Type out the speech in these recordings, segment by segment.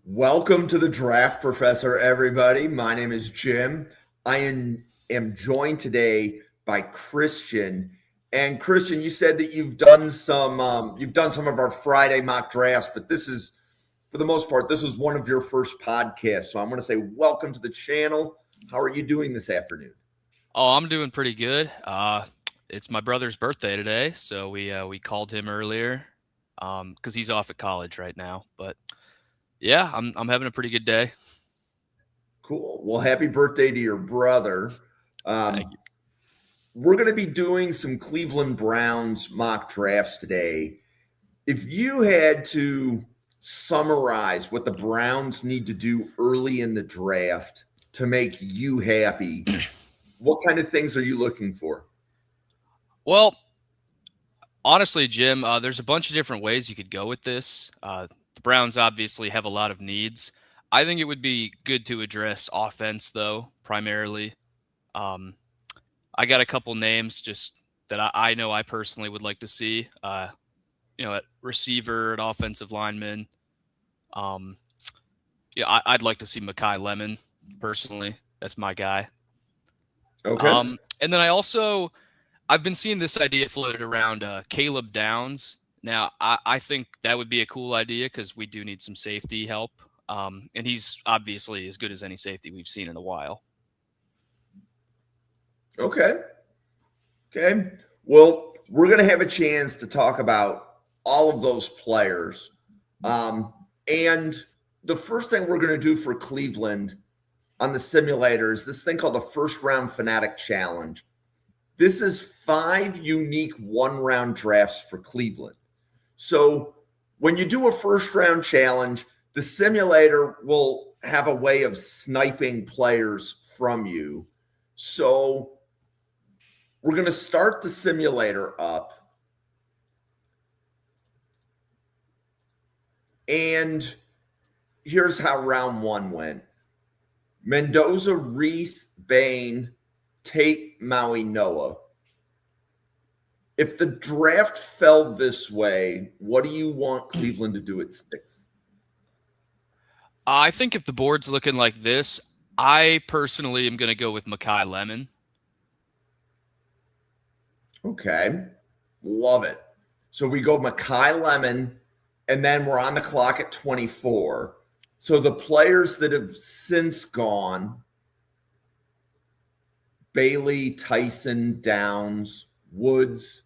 Welcome to the Draft Professor, everybody. My name is Jim. I am joined today by Christian. And Christian, you said that you've done some of our Friday mock drafts, but this is, for the most part, this is one of your first podcasts. So I'm going to say welcome to the channel. How are you doing this afternoon? Oh, I'm doing pretty good. It's my brother's birthday today, so we called him earlier, because he's off at college right now. But yeah, I'm having a pretty good day. Cool. Well, happy birthday to your brother. Thank Um, you. we're going to be doing some Cleveland Browns mock drafts today. If you had to summarize what the Browns need to do early in the draft to make you happy, what kind of things are you looking for? Well, honestly, Jim, there's a bunch of different ways you could go with this. The Browns obviously have a lot of needs. I think it would be good to address offense, though, primarily. Um, I got a couple names just that I know I personally would like to see. At receiver, at offensive lineman. Um, I'd like to see Makai Lemon personally. That's my guy. Okay. And then I've been seeing this idea floated around Caleb Downs. Now I think that would be a cool idea because we do need some safety help. And he's obviously as good as any safety we've seen in a while. Okay. Okay. Well, we're going to have a chance to talk about all of those players. And the first thing we're going to do for Cleveland on the simulator is this thing called the First Round Fanatic Challenge. This is 5 unique one-round drafts for Cleveland. So when you do a first round challenge, the simulator will have a way of sniping players from you. So we're going to start the simulator up. And here's how round one went: Mendoza, Reese, Bain, Tate, Maui, Noah. If the draft fell this way, what do you want Cleveland to do at 6? I think if the board's looking like this, I personally am going to go with Makai Lemon. Okay. Love it. So we go Makai Lemon, and then we're on the clock at 24. So the players that have since gone: Bailey, Tyson, Downs, Woods,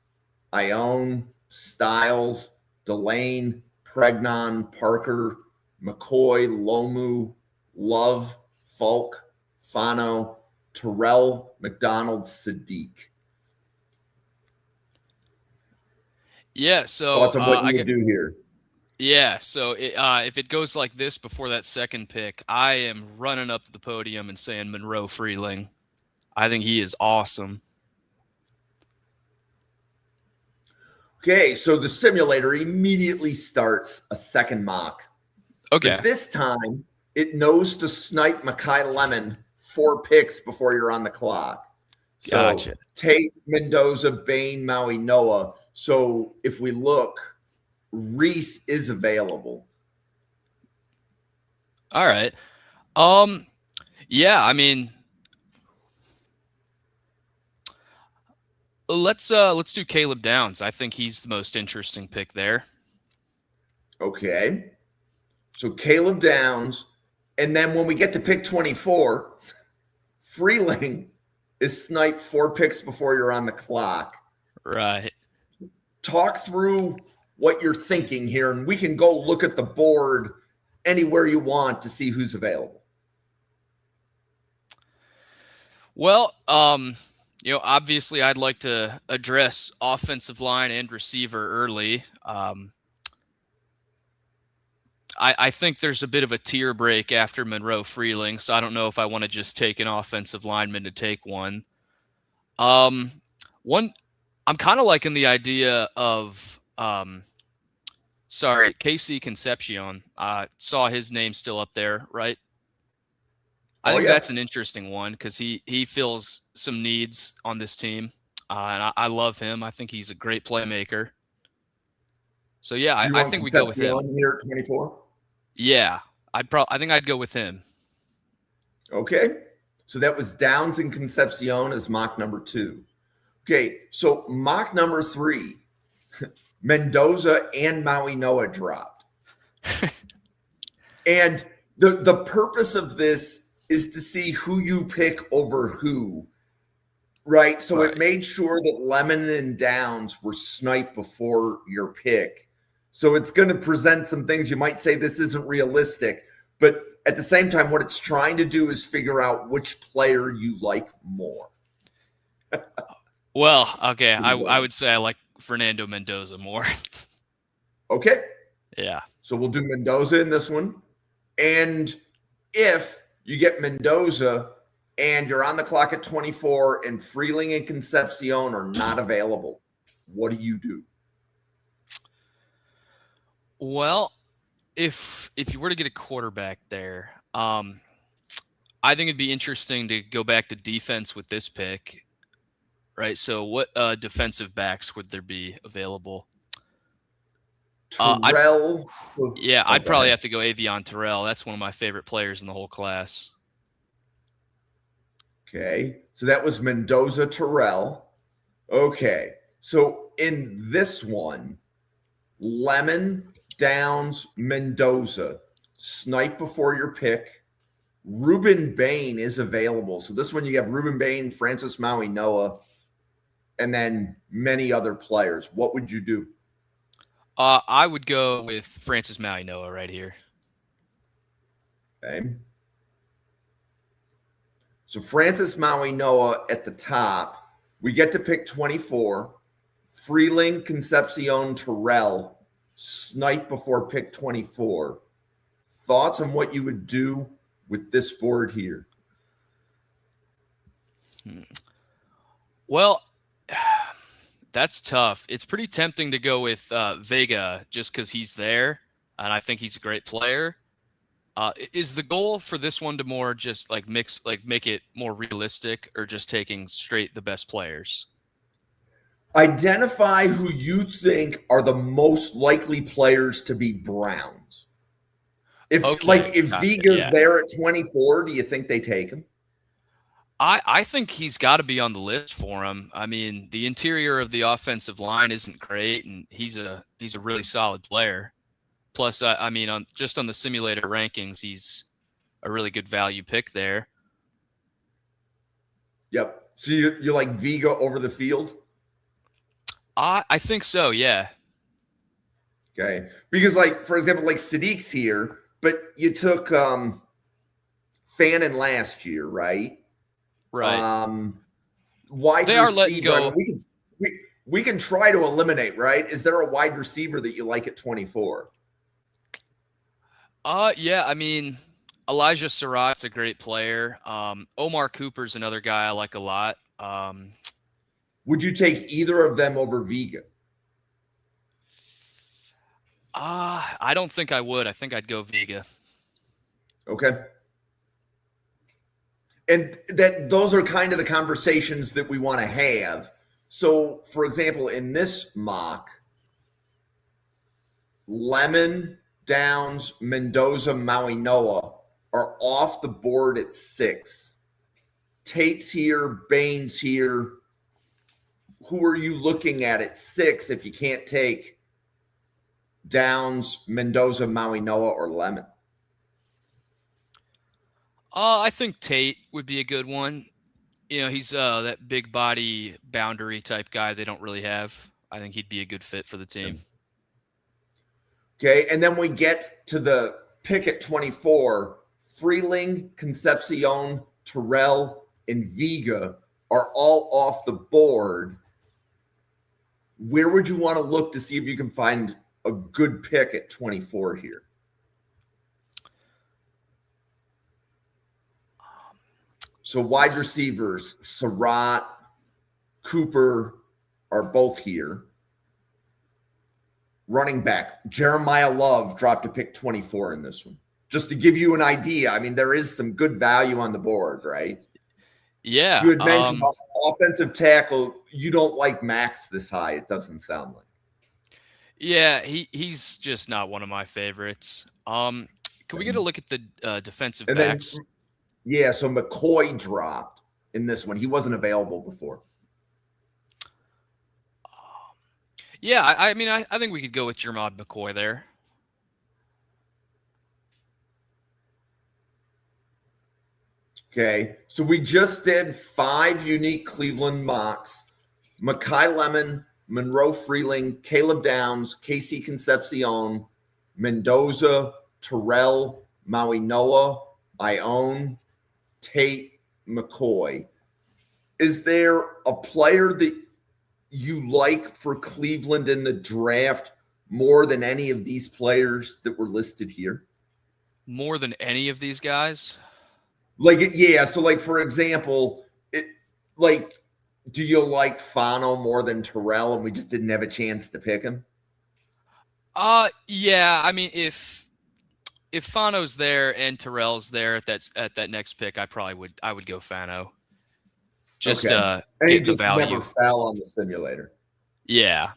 Ione, Styles, Delane, Pregnon, Parker, McCoy, Lomu, Love, Falk, Fano, Terrell, McDonald, Sadiq. Yeah, so Thoughts on what I you would get do here? Yeah, so if it goes like this before that second pick, I am running up to the podium and saying Monroe Freeling. I think he is awesome. Okay, so the simulator immediately starts a second mock, but Okay, this time it knows to snipe Makai Lemon 4 picks before you're on the clock. So gotcha. Tate, Mendoza, Bain, Maui, Noah. So if we look, Reese is available. All right. Um, yeah, I mean, let's do Caleb Downs. I think he's the most interesting pick there. Okay. So Caleb Downs. And then when we get to pick 24, Freeling is sniped 4 picks before you're on the clock. Right. Talk through what you're thinking here, and we can go look at the board anywhere you want to see who's available. Well, obviously I'd like to address offensive line and receiver early. I think there's a bit of a tier break after Monroe Freeling, so I don't know if I want to just take an offensive lineman to take one. Um, one, I'm kind of liking the idea of, Casey Concepcion. I saw his name still up there, right? I Oh, think yeah. that's an interesting one because he fills some needs on this team, and I love him. I think he's a great playmaker. So yeah, So you I want think we go with him. Concepcion here at 24? Yeah, I think I'd go with him. Okay. So that was Downs and Concepcion as mock number 2. Okay. So mock number 3, Mendoza and Maui Noah dropped. And the purpose of this is to see who you pick over who, right? So Right. it made sure that Lemon and Downs were sniped before your pick. So it's going to present some things you might say this isn't realistic, but at the same time, what it's trying to do is figure out which player you like more. Well, okay, I would say I like Fernando Mendoza more. Okay. Yeah. So we'll do Mendoza in this one. And if you get Mendoza and you're on the clock at 24 and Freeling and Concepcion are not available, what do you do? Well, if you were to get a quarterback there, I think it'd be interesting to go back to defense with this pick, right? So, what defensive backs would there be available? Terrell. I'd Go probably ahead. have to go Avion Terrell. That's one of my favorite players in the whole class. Okay. So that was Mendoza Terrell. Okay. So in this one, Lemon, Downs, Mendoza, snipe before your pick. Ruben Bain is available. So this one you have Ruben Bain, Francis Maui Noah, and then many other players. What would you do? I would go with Francis Maui Noah right here. Okay. So Francis Maui Noah at the top. We get to pick 24. Freeling, Concepcion, Terrell, snipe before pick 24. Thoughts on what you would do with this board here? Well, that's tough. It's pretty tempting to go with Vega just because he's there, and I think he's a great player. Is the goal for this one to more just like make it more realistic, or just taking straight the best players? Identify who you think are the most likely players to be Browns. If Okay, Vega's yeah. there at 24, do you think they take him? I think he's got to be on the list for him. I mean, the interior of the offensive line isn't great, and he's a really solid player. Plus, I mean, on the simulator rankings, he's a really good value pick there. Yep. So you like Vega over the field? I think so, yeah. Okay. Because for example, Sadiq's here, but you took Fannin last year, right? Right. Wide They are letting receiver. I go. mean, we can try to eliminate, right? Is there a wide receiver that you like at 24? Yeah, I mean, Elijah Surratt's a great player. Omar Cooper's another guy I like a lot. Would you take either of them over Vega? I don't think I would. I think I'd go Vega. Okay. And those are kind of the conversations that we want to have. So, for example, in this mock, Lemon, Downs, Mendoza, Maui Noah are off the board at 6. Tate's here, Bain's here. Who are you looking at 6 if you can't take Downs, Mendoza, Maui Noah, or Lemon? I think Tate would be a good one. You know, he's that big body boundary type guy they don't really have. I think he'd be a good fit for the team. Okay, and then we get to the pick at 24. Freeling, Concepcion, Terrell, and Vega are all off the board. Where would you want to look to see if you can find a good pick at 24 here? So wide receivers, Surratt, Cooper are both here. Running back, Jeremiah Love dropped to pick 24 in this one. Just to give you an idea, I mean, there is some good value on the board, right? Yeah. You had mentioned offensive tackle. You don't like Max this high, it doesn't sound like. Yeah, he's just not one of my favorites. Can we get a look at the defensive And then, backs? yeah, so McCoy dropped in this one. He wasn't available before. Yeah, I mean, I think we could go with Jermod McCoy there. Okay, so we just did 5 unique Cleveland mocks. Makai Lemon, Monroe Freeling, Caleb Downs, Casey Concepcion, Mendoza, Terrell, Maui Noah, Ione, Tate, McCoy. Is there a player that you like for Cleveland in the draft more than any of these players that were listed here? More than any of these guys? Like, yeah. So, like, for example, do you like Fano more than Terrell, and we just didn't have a chance to pick him? Yeah. I mean, if Fano's there and Terrell's there at that next pick, I would go Fano. Just Okay. And he get the just value. never fell on the simulator. Yeah.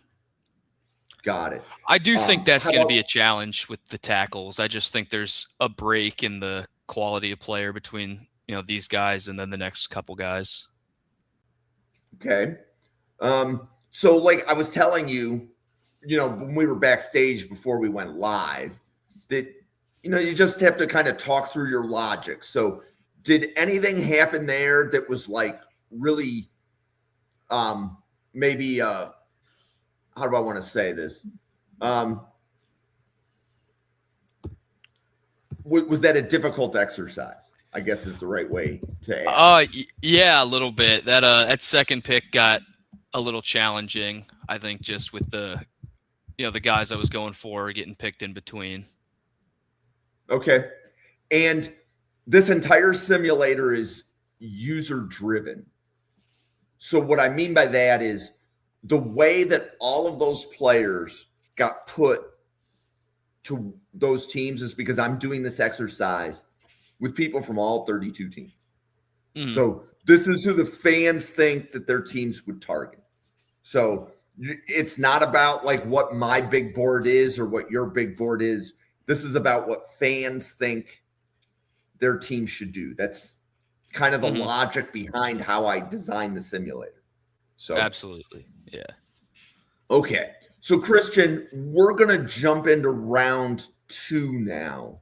Got it. I do think that's how going to about- be a challenge with the tackles. I just think there's a break in the quality of player between these guys and then the next couple guys. Okay. So like I was telling you, when we were backstage before we went live, that you just have to kind of talk through your logic. So did anything happen there that was like really maybe how do I want to say this? Was that a difficult exercise? I guess is the right way to ask. Yeah, a little bit. That second pick got a little challenging, I think, just with the guys I was going for getting picked in between. Okay. And this entire simulator is user driven. So what I mean by that is the way that all of those players got put to those teams is because I'm doing this exercise with people from all 32 teams. Mhm. So this is who the fans think that their teams would target. So it's not about like what my big board is or what your big board is. This is about what fans think their team should do. That's kind of the logic behind how I designed the simulator. So absolutely. Yeah. Okay. So Christian, we're going to jump into round 2 now.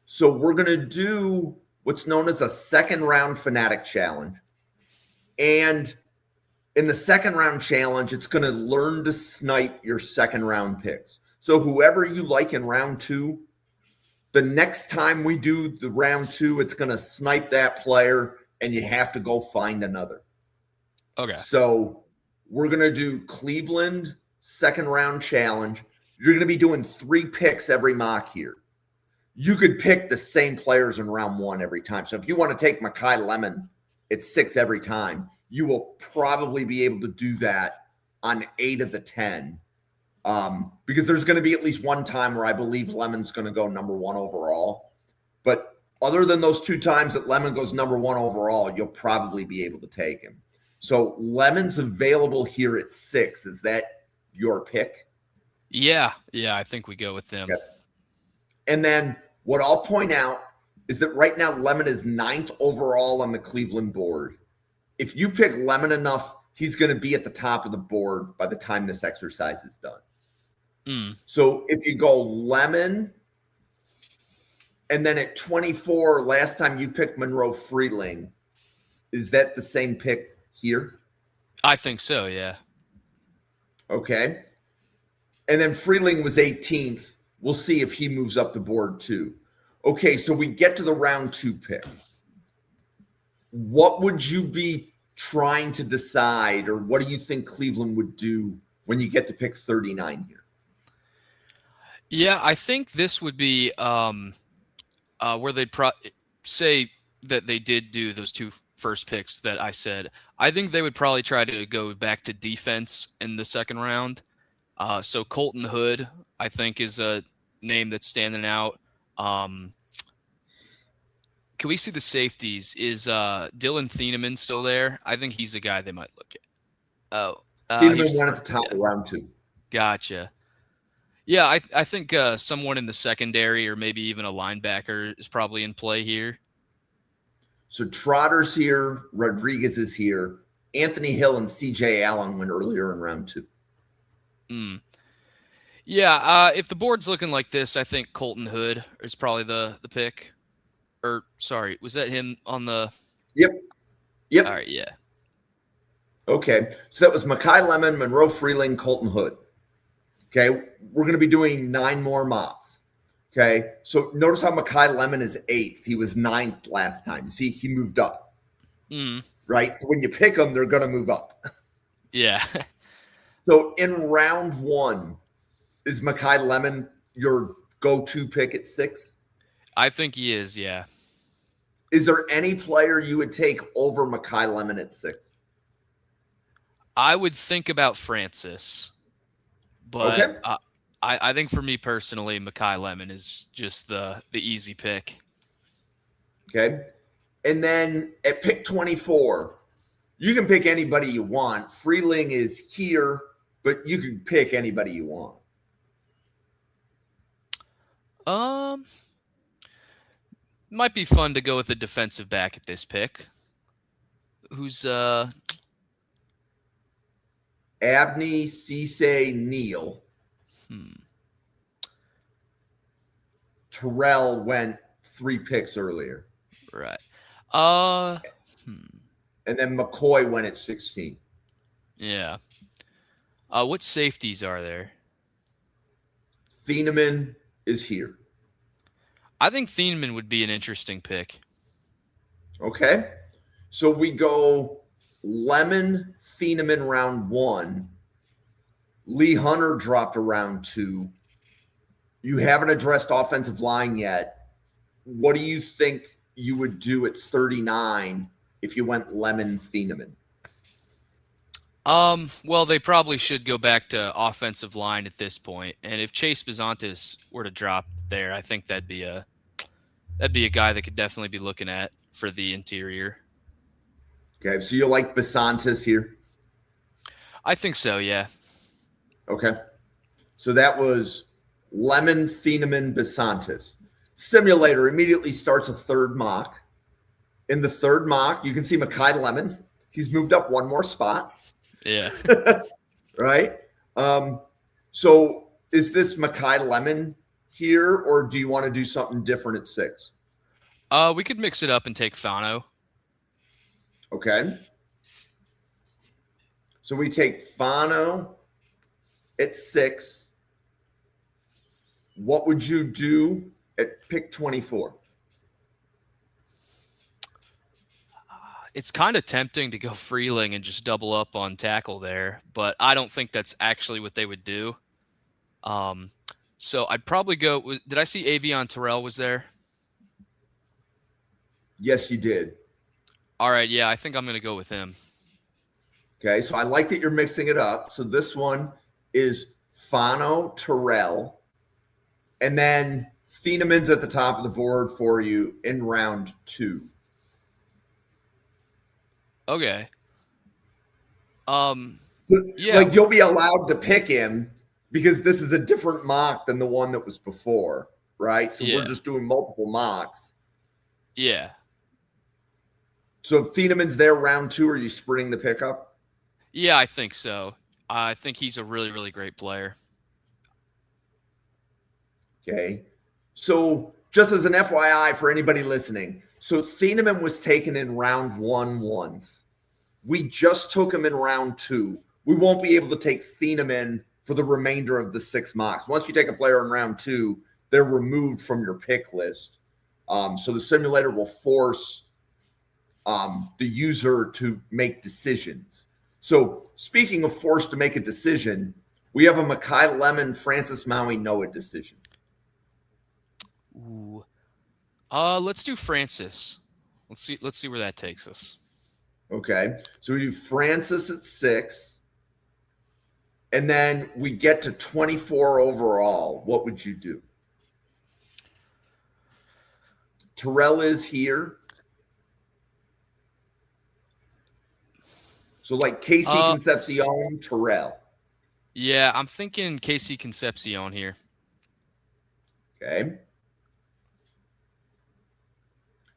So we're going to do what's known as a second round Fanatic Challenge. And in the second round challenge, it's going to learn to snipe your second round picks. So whoever you like in round 2, the next time we do the round 2, it's going to snipe that player and you have to go find another. Okay. So we're going to do Cleveland second round challenge. You're going to be doing 3 picks every mock here. You could pick the same players in round 1 every time. So if you want to take Makai Lemon at 6 every time, you will probably be able to do that on 8 of the 10. Because there's going to be at least one time where I believe Lemon's going to go number 1 overall. But other than those 2 times that Lemon goes number 1 overall, you'll probably be able to take him. So Lemon's available here at 6. Is that your pick? Yeah, I think we go with them. Okay. And then what I'll point out is that right now Lemon is 9th overall on the Cleveland board. If you pick Lemon enough, he's going to be at the top of the board by the time this exercise is done. So if you go Lemon, and then at 24, last time you picked Monroe Freeling, is that the same pick here? I think so, yeah. Okay. And then Freeling was 18th. We'll see if he moves up the board too. Okay, so we get to the round 2 pick. What would you be trying to decide, or what do you think Cleveland would do when you get to pick 39 here? Yeah, I think this would be where they'd say that they did do those 2 first picks that I said. I think they would probably try to go back to defense in the second round. So Colton Hood, I think, is a name that's standing out. Can we see the safeties? Is Dylan Thieneman still there? I think he's a guy they might look at. Thieneman went at the top of round 2. Gotcha. Yeah, I think someone in the secondary or maybe even a linebacker is probably in play here. So Trotter's here, Rodriguez is here, Anthony Hill and CJ Allen went earlier in round 2. Mm. Yeah, if the board's looking like this, I think Colton Hood is probably the pick. Or sorry, was that him on the? Yep. All Yep. right, yeah. Okay. So that was Makai Lemon, Monroe Freeling, Colton Hood. Okay. We're going to be doing 9 more mocks. Okay. So notice how Makai Lemon is 8th. He was 9th last time. You see, he moved up. Mm. Right. So when you pick them, they're going to move up. Yeah. So in round 1, is Makai Lemon your go-to pick at 6? I think he is, yeah. Is there any player you would take over Makai Lemon at 6? I would think about Francis, but Okay. I think for me personally, Makai Lemon is just the easy pick. Okay. And then at pick 24, you can pick anybody you want. Freeling is here, but you can pick anybody you want. Might be fun to go with a defensive back at this pick. Who's Abney, Cisse, Neal. Terrell went 3 picks earlier. Right. And then McCoy went at 16. Yeah. What safeties are there? Thieneman is here. I think Thieneman would be an interesting pick. Okay. So we go Lemon, Thieneman round 1. Lee Hunter dropped around 2. You haven't addressed offensive line yet. What do you think you would do at 39 if you went Lemon, Thieneman? Well, they probably should go back to offensive line at this point. And if Chase Bizantis were to drop there, I think that'd be a guy that could definitely be looking at for the interior. Okay, so you like Basantis here? I think so, yeah. Okay. So that was Lemon, Thieneman, Basantis. Simulator immediately starts a third mock. In the third mock, you can see Makai Lemon. He's moved up 1 more spot. Yeah. Right? So is this Makai Lemon here, or do you want to do something different at 6? We could mix it up and take Fano. Okay. So we take Fano at 6. What would you do at pick 24? It's kind of tempting to go Freeling and just double up on tackle there, but I don't think that's actually what they would do. So I'd probably go. Did I see Avion Terrell was there? Yes, you did. All right, yeah, I think I'm going to go with him. Okay, so I like that you're mixing it up. So this one is Fano, Terrell, and then Thieneman's at the top of the board for you in round 2. Okay. Yeah, like you'll be allowed to pick him because this is a different mock than the one that was before, right? So we're just doing multiple mocks. Yeah. So if Thieneman's there round 2, are you splitting the pickup? Yeah, I think so. I think he's a really, really great player. Okay. So just as an FYI for anybody listening, so Thieneman was taken in round 1 once. We just took him in round 2. We won't be able to take Thieneman for the remainder of the 6 mocks. Once you take a player in round 2, they're removed from your pick list. So the simulator will force the user to make decisions. So speaking of forced to make a decision, we have a Makai Lemon, Francis Maui Noah decision. Ooh. Let's do Francis. Let's see where that takes us. Okay. So we do Francis at 6. And then we get to 24 overall. What would you do? Terrell is here. So like Casey Concepcion, Terrell. Yeah, I'm thinking Casey Concepcion here. Okay.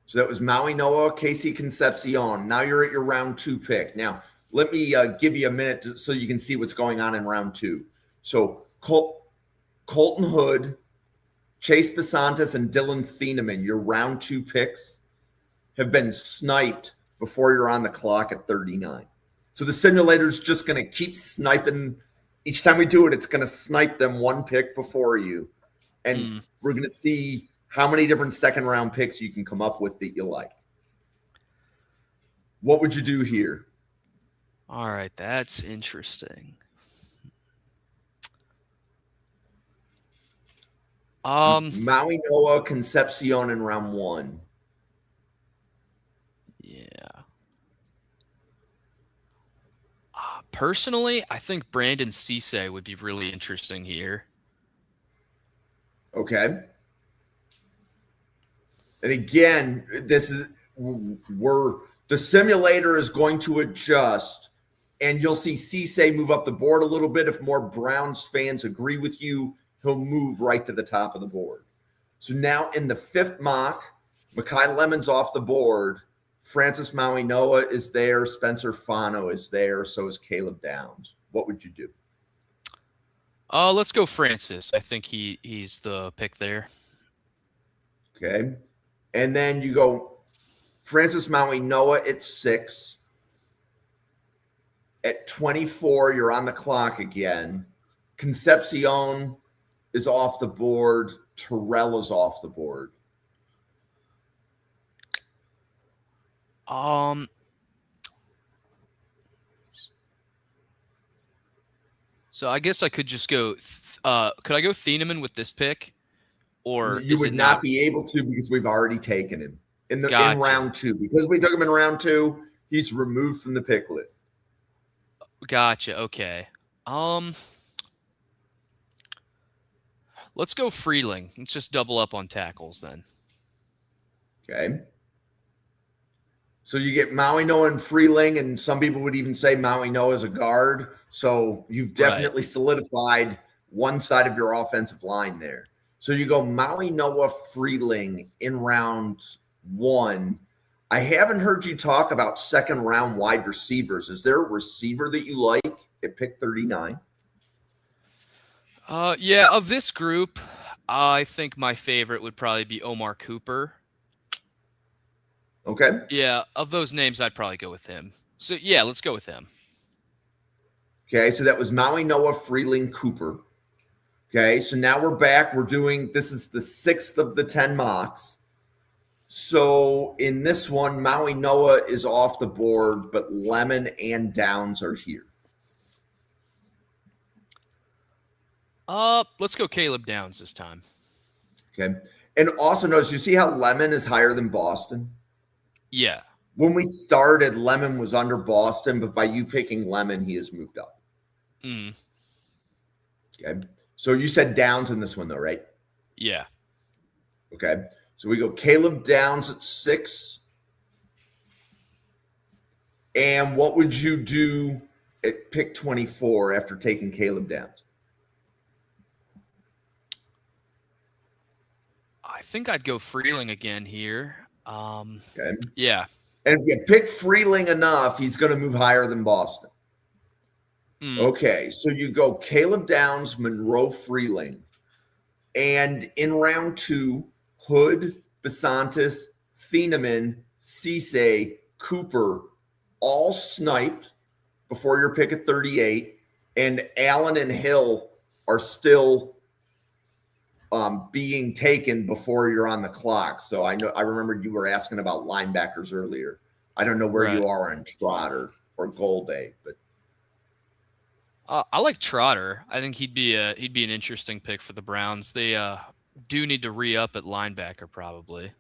So that was Maui Noah, Casey Concepcion. Now you're at your round 2 pick. Now, let me give you a minute so you can see what's going on in round 2. So Colton Hood, Chase Basantis, and Dylan Thieneman, your round 2 picks, have been sniped before you're on the clock at 39. So the simulator's just going to keep sniping. Each time we do it, it's going to snipe them one pick before you. And we're going to see how many different second round picks you can come up with that you like. What would you do here? All right, that's interesting. Maui Noah, Concepcion in round 1. Yeah. Personally, I think Brandon Cisse would be really interesting here. Okay. And again, the simulator is going to adjust, and you'll see Cisse move up the board a little bit. If more Browns fans agree with you, he'll move right to the top of the board. So now in the 5th mock, Makai Lemon's off the board. Francis Maui Noah is there. Spencer Fano is there. So is Caleb Downs. What would you do? Let's go Francis. I think he's the pick there. Okay. And then you go Francis Maui Noah at 6. At 24, you're on the clock again. Concepcion is off the board. Terrell is off the board. So I guess I could just go. Could I go Thieneman with this pick, or you would not be able to because we've already taken him in round 2. Because we took him in round 2, he's removed from the pick list. Gotcha. Okay. Let's go Freeling. Let's just double up on tackles then. Okay. So you get Maui Noah and Freeling, and some people would even say Maui Noah as a guard. So you've definitely solidified one side of your offensive line there. So you go Maui Noah, Freeling in round 1. I haven't heard you talk about second round wide receivers. Is there a receiver that you like at pick 39? Yeah, of this group, I think my favorite would probably be Omar Cooper. Okay. Yeah, of those names, I'd probably go with him. So, yeah, let's go with him. Okay, so that was Maui Noah, Freeling, Cooper. Okay, so now we're back. This is the 6th of the 10 mocks. So in this one, Maui Noah is off the board, but Lemon and Downs are here. Let's go Caleb Downs this time. Okay. And also notice, you see how Lemon is higher than Boston? Yeah. When we started, Lemon was under Boston, but by you picking Lemon, he has moved up. Okay. So you said Downs in this one, though, right? Yeah. Okay. So we go Caleb Downs at 6. And what would you do at pick 24 after taking Caleb Downs? I think I'd go Freeling again here. Okay. Yeah. And if you pick Freeling enough, he's going to move higher than Boston. Okay. So you go Caleb Downs, Monroe, Freeling. And in round 2, Hood, Basantis, Thieneman, Cisse, Cooper, all sniped before your pick at 38. And Allen and Hill are still being taken before you're on the clock. So I remember you were asking about linebackers earlier. I don't know where you are on Trotter or Golday, but I like Trotter. I think he'd be an interesting pick for the Browns. They do need to re-up at linebacker probably.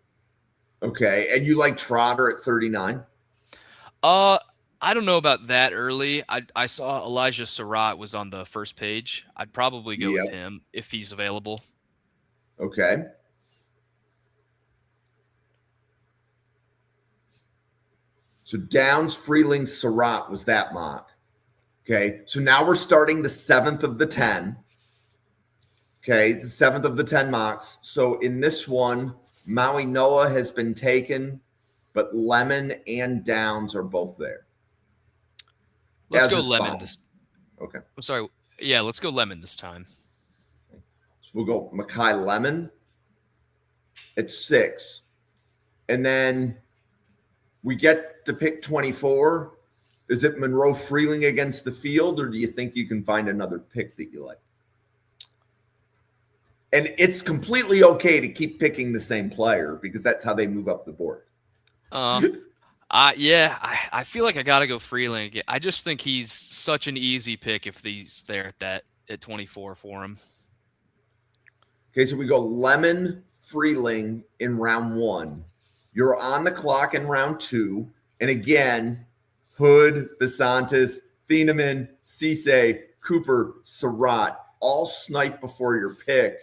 Okay, and you like Trotter at 39? I don't know about that early. I saw Elijah Surratt was on the first page. I'd probably go with him if he's available. Okay. So Downs, Freeling, Surratt was that mock. Okay, so now we're starting the 7th of the 10. Okay, the 7th of the 10 mocks. So in this one, Maui Noah has been taken, but Lemon and Downs are both there. Let's As go is lemon fine. this. Okay. I'm sorry. Yeah, let's go lemon this time. So we'll go Makai Lemon at 6. And then we get to pick 24. Is it Monroe Freeling against the field, or do you think you can find another pick that you like? And it's completely okay to keep picking the same player because that's how they move up the board. Yeah, I feel like I got to go Freeling again. I just think he's such an easy pick if he's there at 24 for him. Okay, so we go Lemon, Freeling in round 1. You're on the clock in round 2. And again, Hood, Besantis, Thieneman, Cisse, Cooper, Surratt, all snipe before your pick.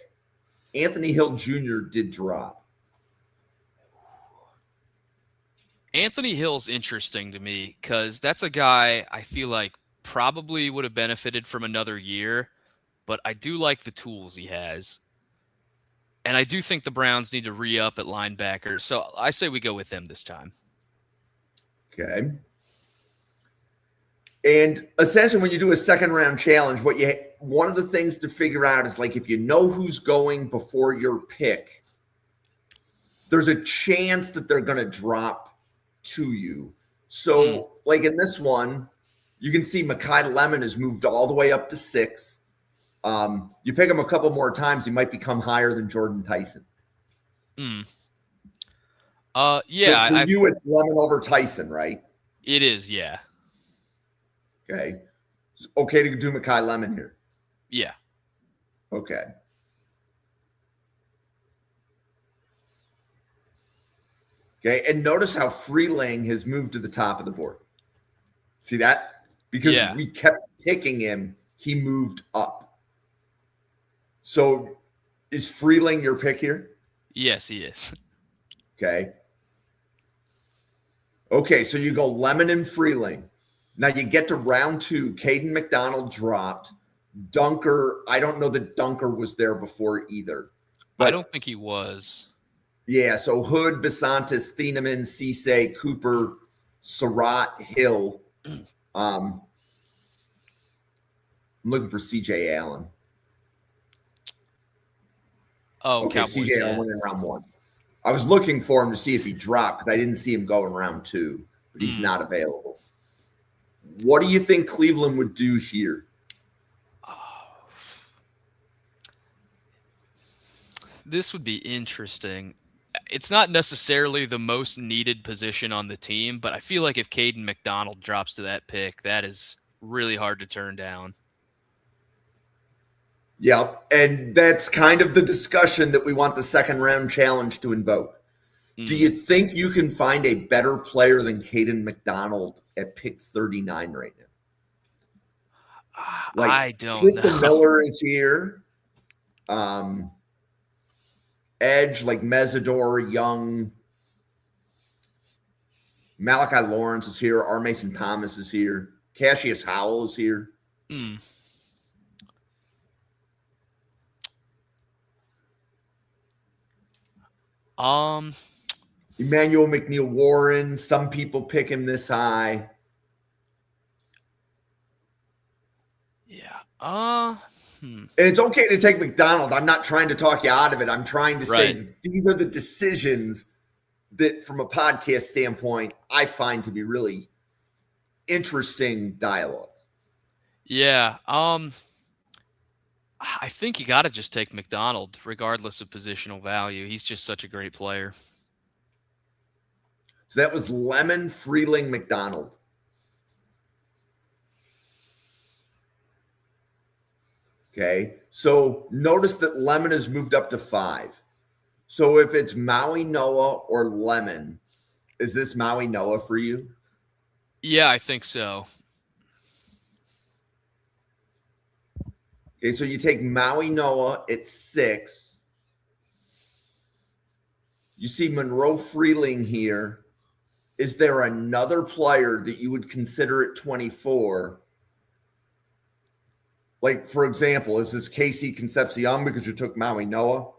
Anthony Hill Jr. did drop. Anthony Hill's interesting to me because that's a guy I feel like probably would have benefited from another year, but I do like the tools he has. And I do think the Browns need to re-up at linebacker. So I say we go with him this time. Okay. And essentially, when you do a second round challenge, one of the things to figure out is like if you know who's going before your pick, there's a chance that they're going to drop to you. So, like in this one, you can see Makai Lemon has moved all the way up to 6. You pick him a couple more times, he might become higher than Jordan Tyson. Yeah. So for you, it's Lemon over Tyson, right? It is, yeah. Okay. It's okay to do Makai Lemon here. Yeah. Okay. Okay, and notice how Freeling has moved to the top of the board. See that? Because we kept picking him, he moved up. So is Freeling your pick here? Yes, he is. Okay. Okay, so you go Lemon and Freeling. Now you get to round 2. Caden McDonald dropped. Dunker, I don't know that Dunker was there before either. But I don't think he was. Yeah, so Hood, Besantis, Thieneman, Cisse, Cooper, Surratt, Hill. I'm looking for CJ Allen. Oh, okay, Cowboys, CJ Allen went in round 1. I was looking for him to see if he dropped because I didn't see him go in round 2, but he's not available. What do you think Cleveland would do here? This would be interesting. It's not necessarily the most needed position on the team, but I feel like if Caden McDonald drops to that pick, that is really hard to turn down. Yep, and that's kind of the discussion that we want the second round challenge to invoke. Do you think you can find a better player than Caden McDonald at pick 39 right now? I don't Tristan know. Miller is here. Edge, like Mesidor, Young. Malachi Lawrence is here. R. Mason Thomas is here. Cassius Howell is here. Emmanuel McNeil Warren. Some people pick him this high. Yeah. And it's okay to take McDonald. I'm not trying to talk you out of it. I'm trying to say these are the decisions that, from a podcast standpoint, I find to be really interesting dialogues. Yeah. I think you got to just take McDonald, regardless of positional value. He's just such a great player. So that was Lemon, Freeling, McDonald. Okay, so notice that Lemon has moved up to 5. So if it's Maui Noah or Lemon, is this Maui Noah for you? Yeah, I think so. Okay, so you take Maui Noah at 6. You see Monroe Freeling here. Is there another player that you would consider at 24 Like, for example, is this Casey Concepcion because you took Maui Noah?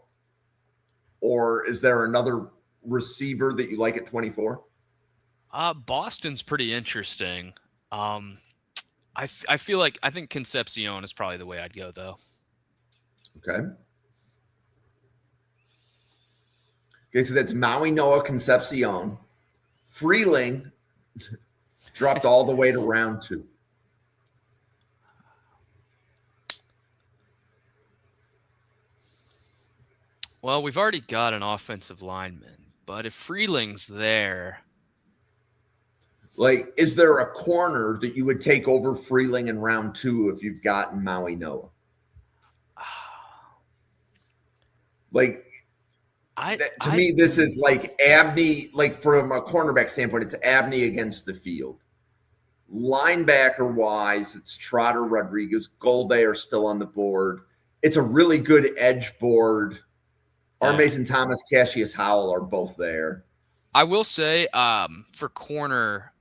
Or is there another receiver that you like at 24? Boston's pretty interesting. I feel like I think Concepcion is probably the way I'd go though. Okay. Okay, so that's Maui Noah Concepcion. Freeling dropped all the way to round 2. Well, we've already got an offensive lineman, but if Freeling's there, like, is there a corner that you would take over Freeling in round 2 if you've gotten Maui Noah? Like, to me, this is like Abney, like from a cornerback standpoint, it's Abney against the field. Linebacker wise, it's Trotter, Rodriguez, Golday are still on the board. It's a really good edge board. R. Mason Thomas, Cassius Howell are both there. I will say, for corner,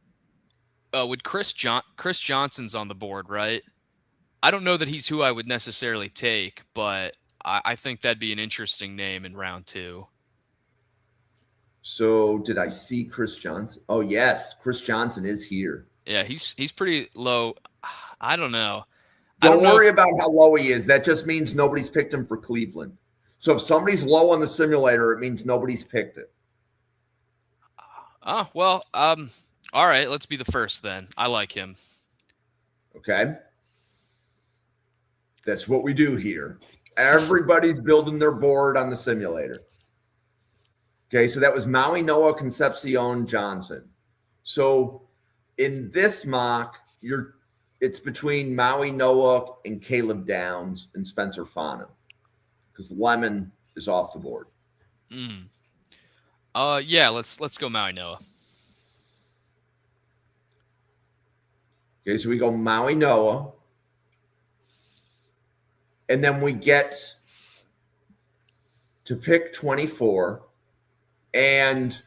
with Chris Johnson's on the board, right? I don't know that he's who I would necessarily take, but I think that'd be an interesting name in round 2. So did I see Chris Johnson? Oh yes, Chris Johnson is here. Yeah, he's pretty low. I don't know. Don't worry about how low he is. That just means nobody's picked him for Cleveland. So if somebody's low on the simulator, it means nobody's picked it. Oh, well, all right, let's be the first then. I like him. Okay. That's what we do here. Everybody's building their board on the simulator. Okay, so that was Maui Noah, Concepcion, Johnson. So in this mock, it's between Maui Noah and Caleb Downs and Spencer Fana because Lemon is off the board. Yeah, let's go Maui Noah. Okay, so we go Maui Noah. And then we get to pick 24. And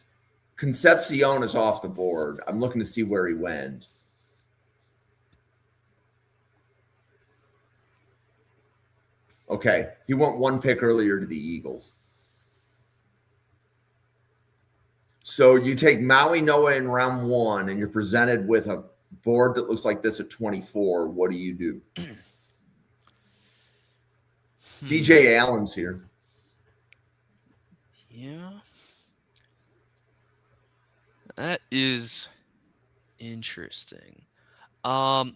Concepcion is off the board. I'm looking to see where he went. Okay, he went one pick earlier to the Eagles. So you take Maui Noah in round 1, and you're presented with a board that looks like this at 24. What do you do? CJ Allen's here. Yeah. That is interesting. Could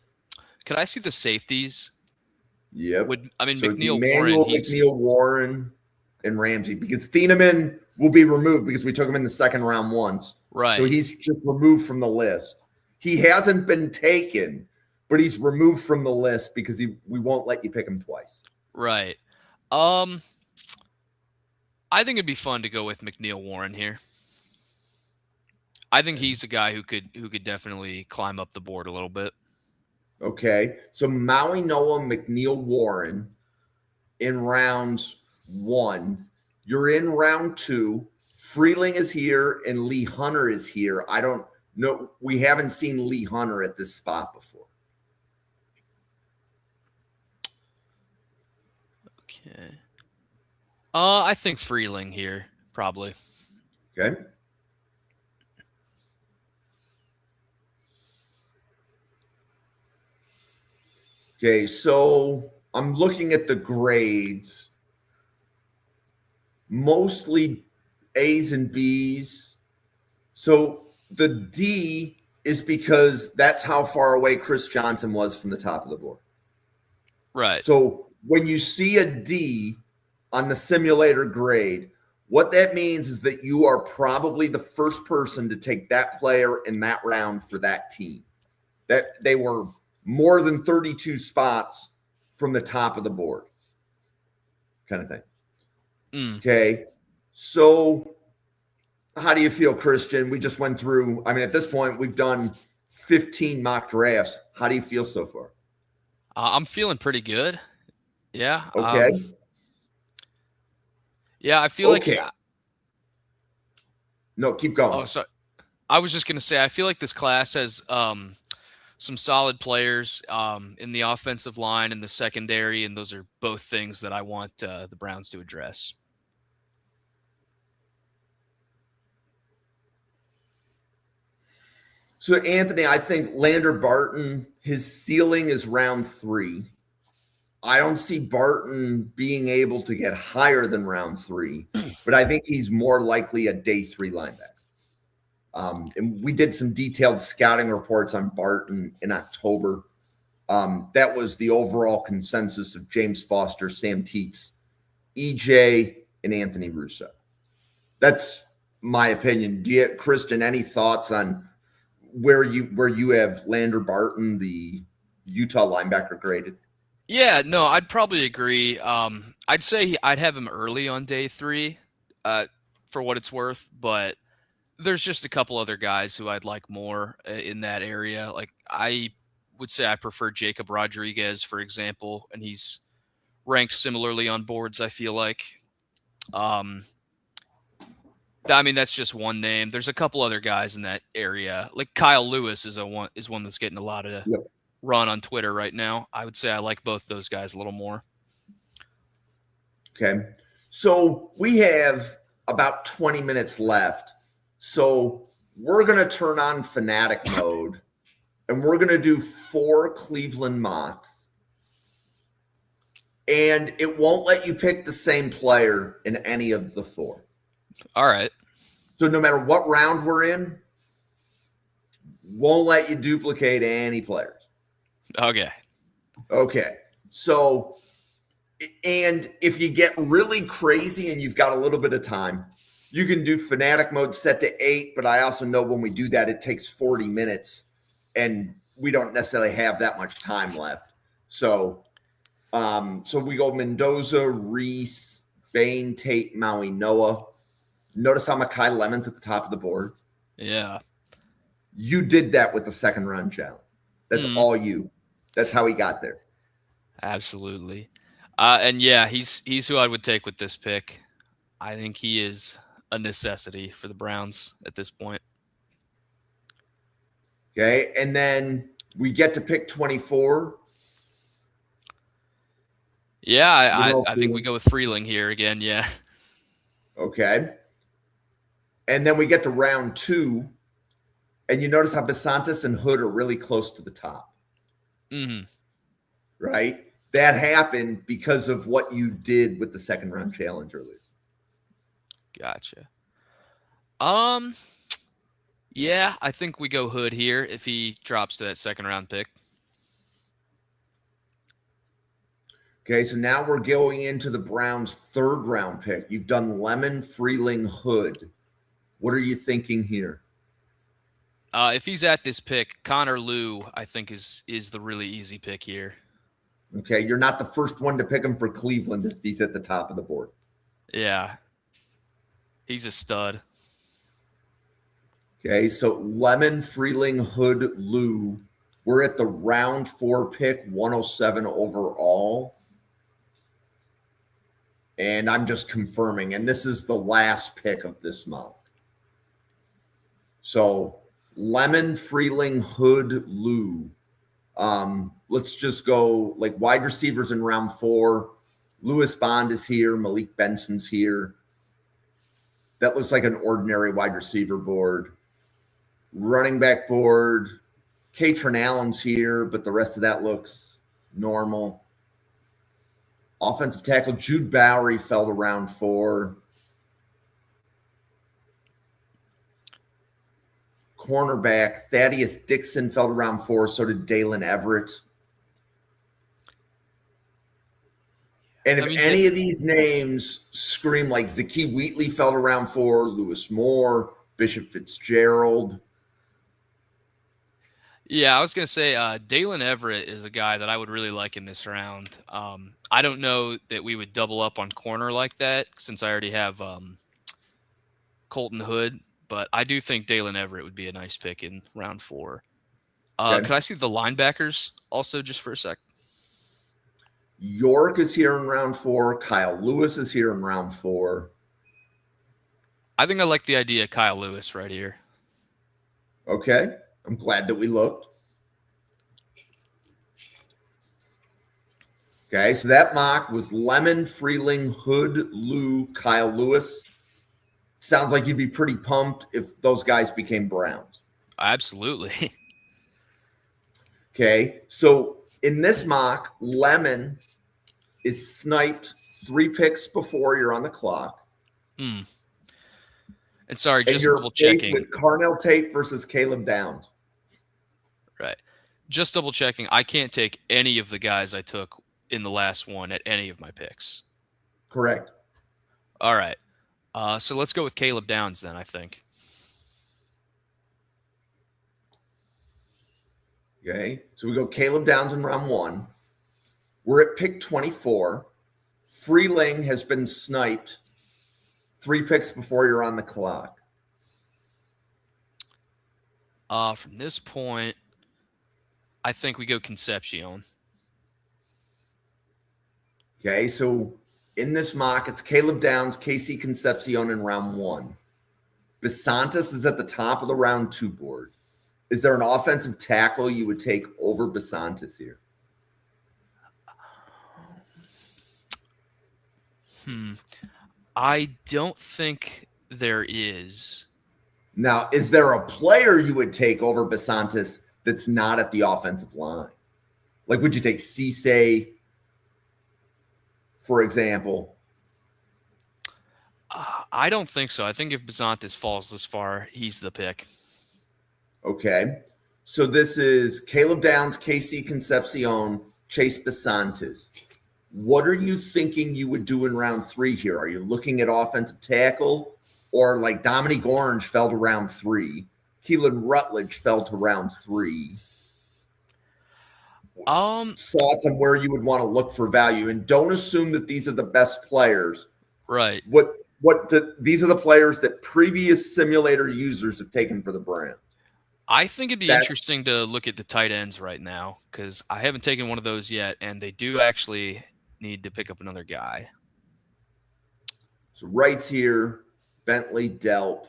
I see the safeties? Yep. So McNeil Warren, and Ramsey, because Thieneman will be removed because we took him in the second round once. Right. So he's just removed from the list. He hasn't been taken, but he's removed from the list because we won't let you pick him twice. Right. I think it'd be fun to go with McNeil Warren here. I think he's a guy who could definitely climb up the board a little bit. Okay. So Maui Noah, McNeil Warren in round 1. You're in round 2. Freeling is here and Lee Hunter is here. I don't know. We haven't seen Lee Hunter at this spot before. Okay. I think Freeling here, probably. Okay. Okay, so I'm looking at the grades. Mostly A's and B's. So the D is because that's how far away Chris Johnson was from the top of the board. Right. So when you see a D on the simulator grade, what that means is that you are probably the first person to take that player in that round for that team. That they were more than 32 spots from the top of the board, kind of thing. Okay. So how do you feel, Christian? We just went through, I mean, at this point, we've done 15 mock drafts. How do you feel so far? I'm feeling pretty good. Yeah. Okay. Yeah, I feel like. No, keep going. Oh, sorry. I was just going to say, I feel like this class has some solid players in the offensive line and the secondary, and those are both things that I want the Browns to address. So, Anthony, I think Lander Barton, his ceiling is round 3. I don't see Barton being able to get higher than round 3, but I think he's more likely a day 3 linebacker. And we did some detailed scouting reports on Barton in October. That was the overall consensus of James Foster, Sam Teets, EJ, and Anthony Russo. That's my opinion. Do you, Kristen, any thoughts on where you have Lander Barton, the Utah linebacker, graded? Yeah, no, I'd probably agree. I'd say I'd have him early on day 3, for what it's worth, but there's just a couple other guys who I'd like more in that area. Like I would say I prefer Jacob Rodriguez, for example, and he's ranked similarly on boards, I feel like. I mean, that's just one name. There's a couple other guys in that area. Like Kyle Lewis is one that's getting a lot of run on Twitter right now. I would say I like both those guys a little more. Okay. So we have about 20 minutes left. So we're going to turn on Fanatic mode and we're going to do 4 Cleveland mocks. And it won't let you pick the same player in any of the 4. All right. So no matter what round we're in, won't let you duplicate any players. Okay. Okay. So, and if you get really crazy and you've got a little bit of time, you can do Fanatic mode set to 8, but I also know when we do that, it takes 40 minutes and we don't necessarily have that much time left. So, so we go Mendoza, Reese, Bain, Tate, Maui, Noah. Notice how Mekhi Lemon's at the top of the board. Yeah. You did that with the second round challenge. That's all you. That's how he got there. Absolutely. And yeah, he's who I would take with this pick. I think he is a necessity for the Browns at this point. Okay. And then we get to pick 24. Yeah, I think we go with Freeling here again. Yeah. Okay. And then we get to round 2. And you notice how Besantis and Hood are really close to the top. Mm-hmm. Right? That happened because of what you did with the second round challenge earlier. Gotcha. Yeah, I think we go Hood here if he drops to that second round pick. Okay, so now we're going into the Browns' third round pick. You've done Lemon, Freeling, Hood. What are you thinking here? If he's at this pick, Connor Lew, I think, is the really easy pick here. Okay, you're not the first one to pick him for Cleveland if he's at the top of the board. Yeah. He's a stud. Okay, so Lemon, Freeling, Hood, Lew. We're at the round 4 pick, 107 overall. And I'm just confirming, and this is the last pick of this mock. So Lemon, Freeling, Hood, Lew. Let's just go like wide receivers in round 4. Lewis Bond is here. Malik Benson's here. That looks like an ordinary wide receiver board. Running back board. Katron Allen's here, but the rest of that looks normal. Offensive tackle, Jude Bowery fell to round 4. Cornerback, Thaddeus Dixon fell to round 4. So did Dalen Everett. And if any of these names scream like Zakee Wheatley fell to round 4, Lewis Moore, Bishop Fitzgerald. Yeah, I was going to say Dalen Everett is a guy that I would really like in this round. I don't know that we would double up on corner like that since I already have Colton Hood, but I do think Dalen Everett would be a nice pick in round 4. Okay. Could I see the linebackers also just for a sec? York is here in round 4. Kyle Lewis is here in round 4. I think I like the idea of Kyle Lewis right here. Okay. I'm glad that we looked. Okay, so that mock was Lemon, Freeling, Hood, Lou, Kyle Lewis. Sounds like you'd be pretty pumped if those guys became Browns. Absolutely. Okay, so in this mock, Lemon is sniped 3 picks before you're on the clock. Hmm. And sorry, And just you're double faced checking. with Carnell Tate versus Caleb Downs. Right. Just double checking. I can't take any of the guys I took in the last one at any of my picks. Correct. All right. So let's go with Caleb Downs then, I think. Okay, so we go Caleb Downs in round 1. We're at pick 24. Freeling has been sniped 3 picks before you're on the clock. From this point, I think we go Concepcion. Okay, so in this mock, it's Caleb Downs, Casey Concepcion in round 1. Besantis is at the top of the round 2 board. Is there an offensive tackle you would take over Besantis here? I don't think there is. Now, is there a player you would take over Besantis that's not at the offensive line? Like, would you take Cisse, for example? I don't think so. I think if Besantis falls this far, he's the pick. Okay. So this is Caleb Downs, Casey Concepcion, Chase Besantis. What are you thinking you would do in round 3 here? Are you looking at offensive tackle, or like Dominique Orange fell to round 3? Keelan Rutledge fell to round 3. Thoughts on where you would want to look for value, and don't assume that these are the best players. Right. These are the players that previous simulator users have taken for the brand. I think it'd be interesting to look at the tight ends right now because I haven't taken one of those yet, and they do actually need to pick up another guy. So Wright's here, Bentley, Delp.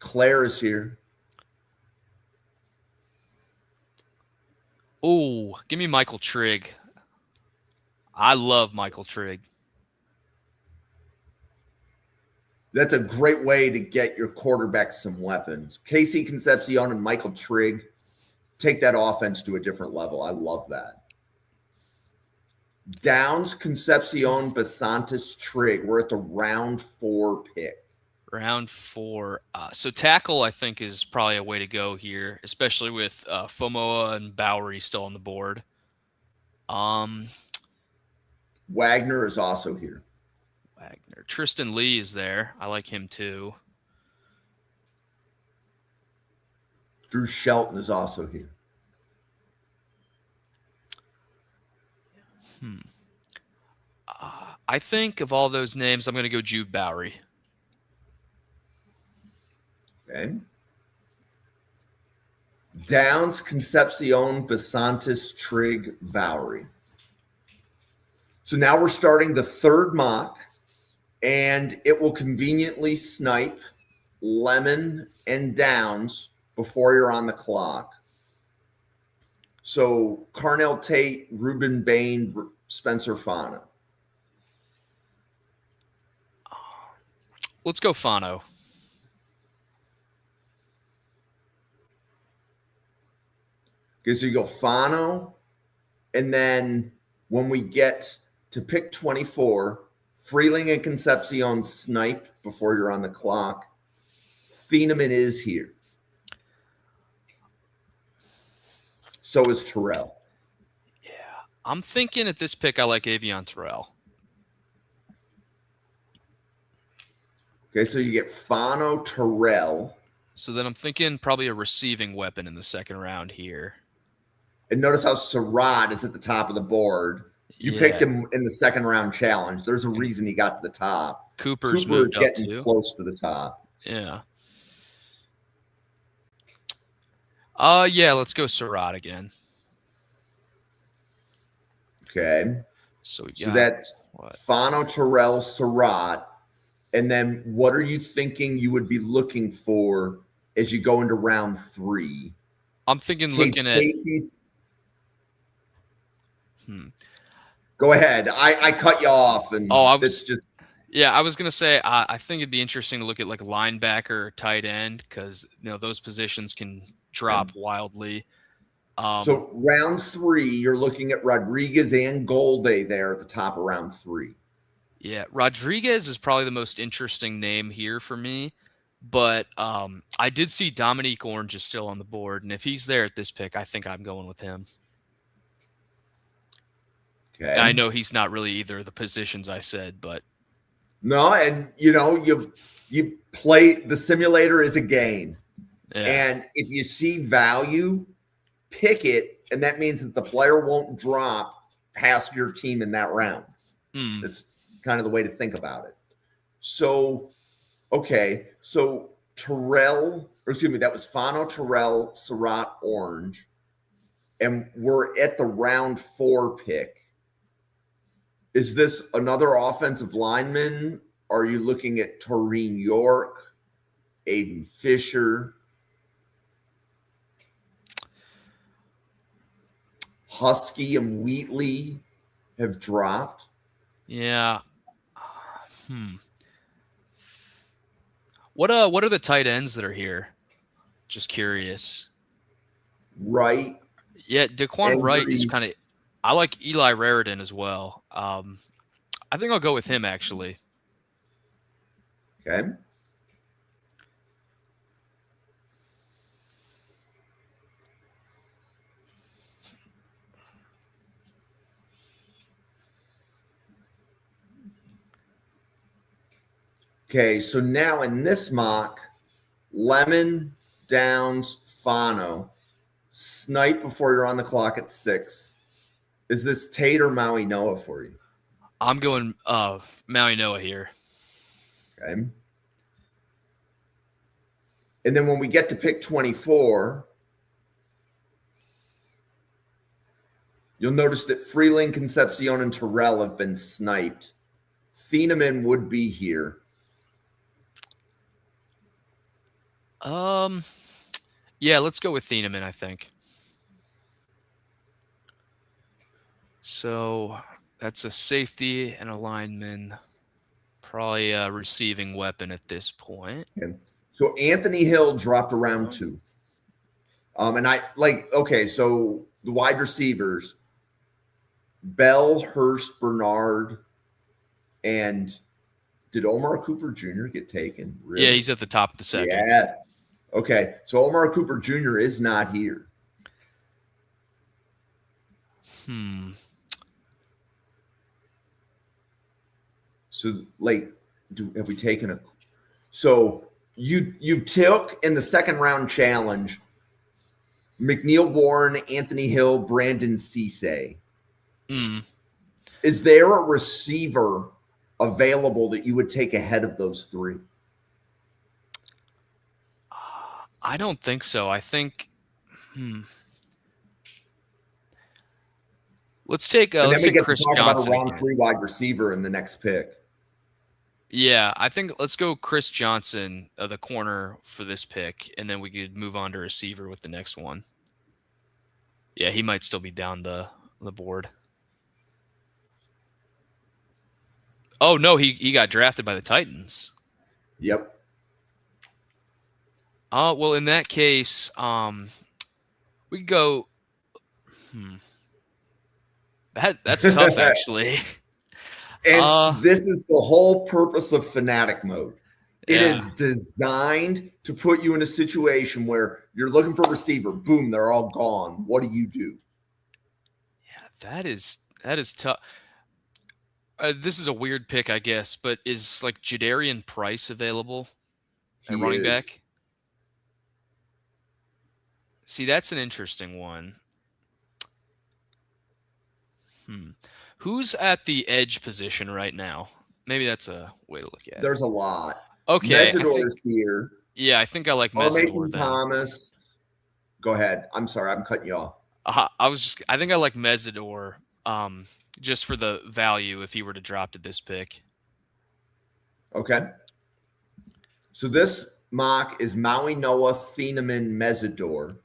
Claire is here. Oh, give me Michael Trigg. I love Michael Trigg. That's a great way to get your quarterback some weapons. Casey Concepcion and Michael Trigg take that offense to a different level. I love that. Downs, Concepcion, Besantis, Trigg. We're at the round 4 pick. Round 4. So tackle, I think, is probably a way to go here, especially with Fomoa and Bowery still on the board. Wagner is also here. Wagner. Tristan Lee is there. I like him too. Drew Shelton is also here. I think of all those names, I'm going to go Jude Bowery. Okay. Downs, Concepcion, Besantis, Trigg, Bowery. So now we're starting the 3rd mock, and it will conveniently snipe Lemon and Downs before you're on the clock. So Carnell Tate, Ruben Bain, Spencer Fano. Let's go Fano. Okay, so you go Fano, and then when we get to pick 24, Freeling and Concepcion snipe before you're on the clock. Thieneman is here. So is Terrell. Yeah. I'm thinking at this pick, I like Avion Terrell. Okay, so you get Fano, Terrell. So then I'm thinking probably a receiving weapon in the 2nd round here. And notice how Surratt is at the top of the board. You picked him in the 2nd round challenge. There's a reason he got to the top. Cooper's Cooper is moved up getting too. close to the top. Yeah. Yeah, let's go Surratt again. Okay. So that's Fano, Terrell, Surratt. And then what are you thinking you would be looking for as you go into round 3? I'm thinking looking at Go ahead. I cut you off, and Oh, it's just yeah, I was gonna say I think it'd be interesting to look at like linebacker or tight end because those positions can drop wildly. so round 3. You're looking at Rodriguez and Golday there at the top of round 3. Yeah, Rodriguez is probably the most interesting name here for me, but I did see Dominique Orange is still on the board, and if he's there at this pick, I think I'm going with him. Okay. And I know he's not really either of the positions I said, but no, and you play the simulator is a game, yeah. and if you see value, pick it, and that means that the player won't drop past your team in that round. That's kind of the way to think about it. So, okay, so that was Fano, Terrell, Surratt, Orange, and we're at the round 4 pick. Is this another offensive lineman? Are you looking at Taurine York, Aiden Fisher, Husky and Wheatley have dropped? Yeah. What are the tight ends that are here? Just curious. Right. Yeah, Daquan Wright is kind of. I like Eli Raridan as well. I think I'll go with him actually. Okay. Okay, so now in this mock, Lemon, Downs, Fano, snipe before you're on the clock at 6. Is this Tate or Maui Noah for you? I'm going Maui Noah here. Okay. And then when we get to pick 24, you'll notice that Freeling, Concepcion, and Terrell have been sniped. Thieneman would be here. Yeah, let's go with Thieneman, I think. So that's a safety and a lineman, probably a receiving weapon at this point. Okay. So Anthony Hill dropped around 2. And so the wide receivers, Bell, Hurst, Bernard, and did Omar Cooper Jr. get taken? Really? Yeah, he's at the top of the second. Yeah. Okay, so Omar Cooper Jr. is not here. So, have we taken a? So you took in the second round challenge McNeil Warren, Anthony Hill, Brandon Cisse. Is there a receiver available that you would take ahead of those 3? I don't think so. I think let's take Chris Johnson. About a round 3 wide receiver in the next pick. Yeah, I think let's go Chris Johnson, the corner for this pick, and then we could move on to receiver with the next one. Yeah, he might still be down the board. Oh no, he got drafted by the Titans. Yep. Well, in that case, we could go. That's tough, actually. And this is the whole purpose of Fanatic Mode. It is designed to put you in a situation where you're looking for a receiver. Boom, they're all gone. What do you do? Yeah, that is tough. This is a weird pick, I guess, but is like Jadarian Price available at running back? See, that's an interesting one. Who's at the edge position right now? Maybe that's a way to look at it. There's a lot. Okay. Mesidor's here. Yeah, I think I like Mesidor. Mason Thomas. Go ahead. I'm sorry, I'm cutting you off. I think I like Mesidor just for the value if he were to drop to this pick. Okay. So this mock is Maui Noah, Thieneman, Mesidor.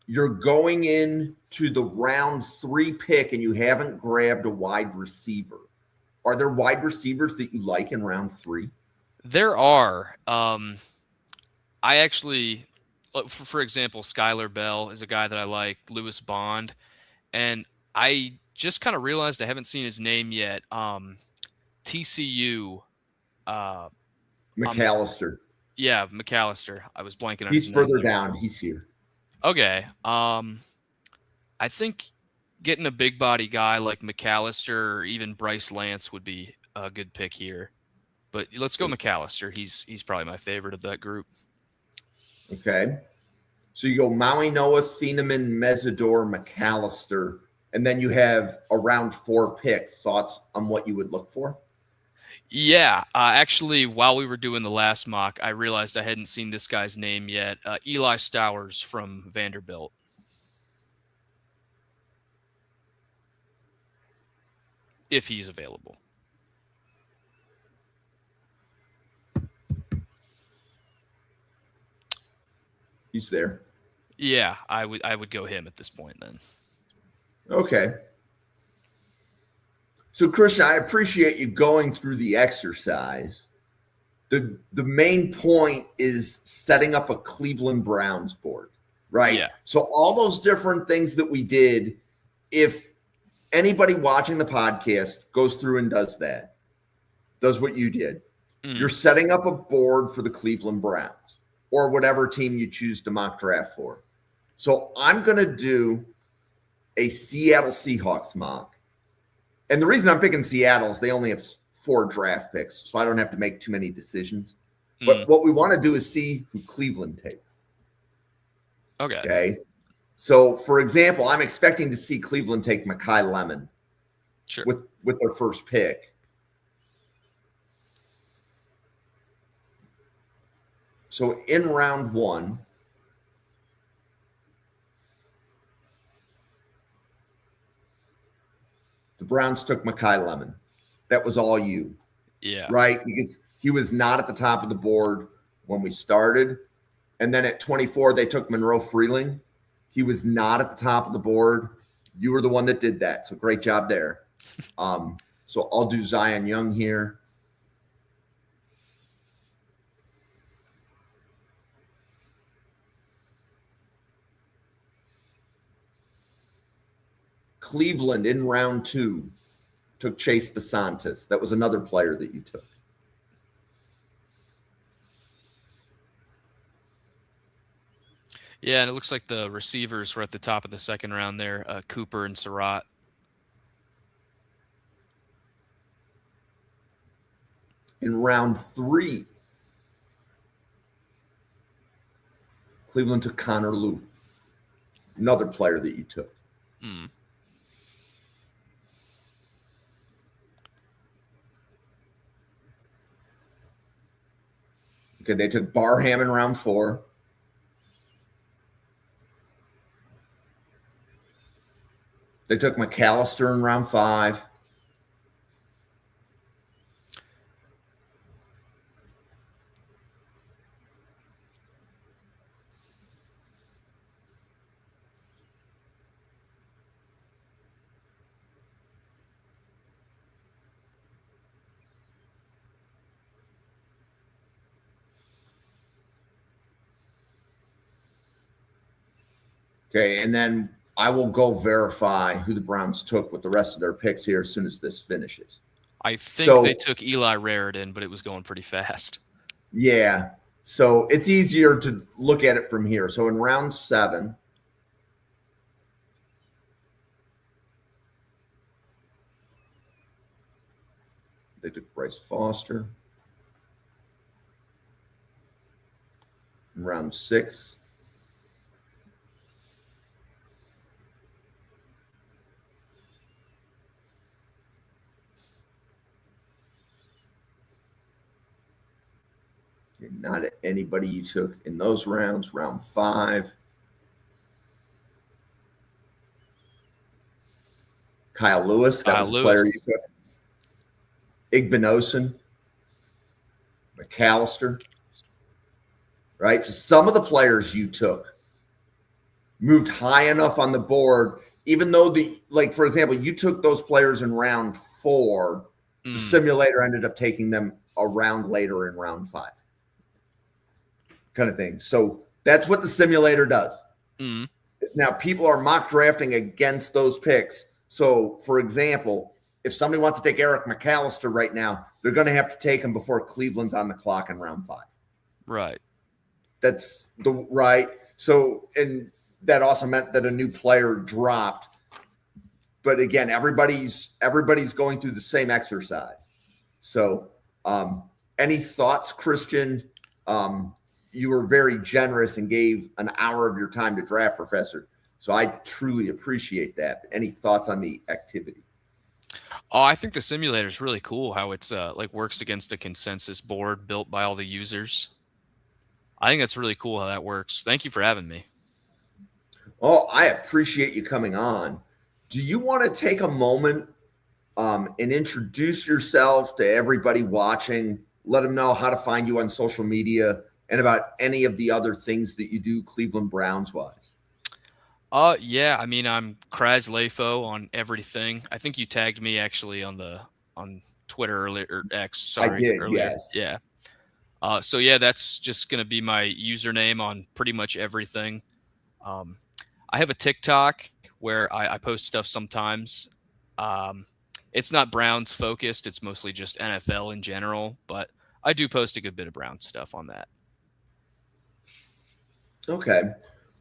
you're going in to the round 3 pick and you haven't grabbed a wide receiver. Are there wide receivers that you like in round 3? There are. I actually, for example, Skylar Bell is a guy that I like, Lewis Bond, and I just kind of realized I haven't seen his name yet. TCU. McAllister. Yeah, McAllister. I was blanking on He's his name further there. down. He's here. Okay. I think getting a big body guy like McAllister or even Bryce Lance would be a good pick here. But let's go McAllister. He's probably my favorite of that group. Okay. So you go Maui Noah, Thieneman, Mesidor, McAllister, and then you have a round 4 pick. Thoughts on what you would look for? Yeah, actually, while we were doing the last mock, I realized I hadn't seen this guy's name yet. Eli Stowers from Vanderbilt. If he's available. He's there. Yeah, I would go him at this point then. Okay. So, Christian, I appreciate you going through the exercise. The main point is setting up a Cleveland Browns board, right? Yeah. So all those different things that we did, if anybody watching the podcast goes through and does that, does what you did, you're setting up a board for the Cleveland Browns or whatever team you choose to mock draft for. So I'm going to do a Seattle Seahawks mock. And the reason I'm picking Seattle is they only have 4 draft picks, so I don't have to make too many decisions. But what we want to do is see who Cleveland takes. Okay. So, for example, I'm expecting to see Cleveland take Mekhi Lemon with their first pick. So in round 1, the Browns took Mekhi Lemon. That was all you. Yeah. Right? Because he was not at the top of the board when we started. And then at 24, they took Monroe Freeling. He was not at the top of the board. You were the one that did that. So great job there. So I'll do Zion Young here. Cleveland in round 2 took Chase Basantis. That was another player that you took. Yeah, and it looks like the receivers were at the top of the second round there, Cooper and Surratt. In round 3, Cleveland took Connor Lew, another player that you took. Okay, they took Barham in round 4. They took McAllister in round 5. Okay, and then I will go verify who the Browns took with the rest of their picks here as soon as this finishes. I think they took Eli Raritan, but it was going pretty fast. Yeah, so it's easier to look at it from here. So in round 7, they took Bryce Foster. In round 6, not anybody you took in those rounds. Round 5, Kyle Lewis. That was the player you took. Igbinosun, McAllister. Right? So some of the players you took moved high enough on the board, even though for example, you took those players in round 4, the simulator ended up taking them a round later in round 5, kind of thing. So that's what the simulator does. Now, people are mock drafting against those picks. So, for example, if somebody wants to take Eric McAllister right now, they're going to have to take him before Cleveland's on the clock in round 5. Right. That's the right. So, and that also meant that a new player dropped. But again, everybody's going through the same exercise. So, any thoughts, Christian? You were very generous and gave an hour of your time to Draft Professor. So I truly appreciate that. Any thoughts on the activity? Oh, I think the simulator is really cool how it's works against a consensus board built by all the users. I think that's really cool how that works. Thank you for having me. Oh, I appreciate you coming on. Do you want to take a moment and introduce yourself to everybody watching? Let them know how to find you on social media and about any of the other things that you do Cleveland Browns wise. Yeah, I mean, I'm Kraz Lefo on everything. I think you tagged me actually on Twitter earlier, or X. Sorry, I did, earlier. yes. Yeah. So yeah, that's just gonna be my username on pretty much everything. I have a TikTok where I post stuff sometimes. It's not Browns focused; it's mostly just NFL in general. But I do post a good bit of Browns stuff on that. Okay.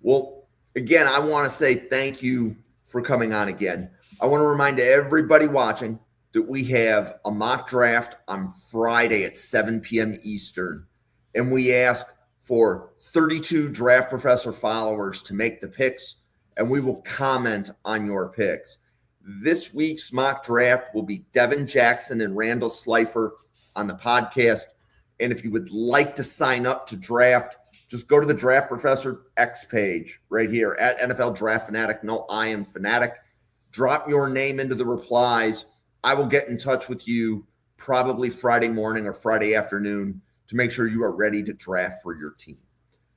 Well, again, I want to say thank you for coming on again. I want to remind everybody watching that we have a mock draft on Friday at 7 p.m. Eastern, and we ask for 32 Draft Professor followers to make the picks, and we will comment on your picks. This week's mock draft will be Devin Jackson and Randall Slifer on the podcast, and if you would like to sign up to draft, just go to the Draft Professor X page right here at NFL Draft Fanatic. No, I am Fanatic. Drop your name into the replies. I will get in touch with you probably Friday morning or Friday afternoon to make sure you are ready to draft for your team.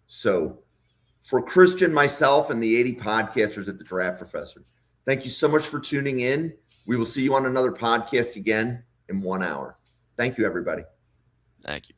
So for Christian, myself, and the 80 podcasters at the Draft Professor, thank you so much for tuning in. We will see you on another podcast again in 1 hour. Thank you, everybody. Thank you.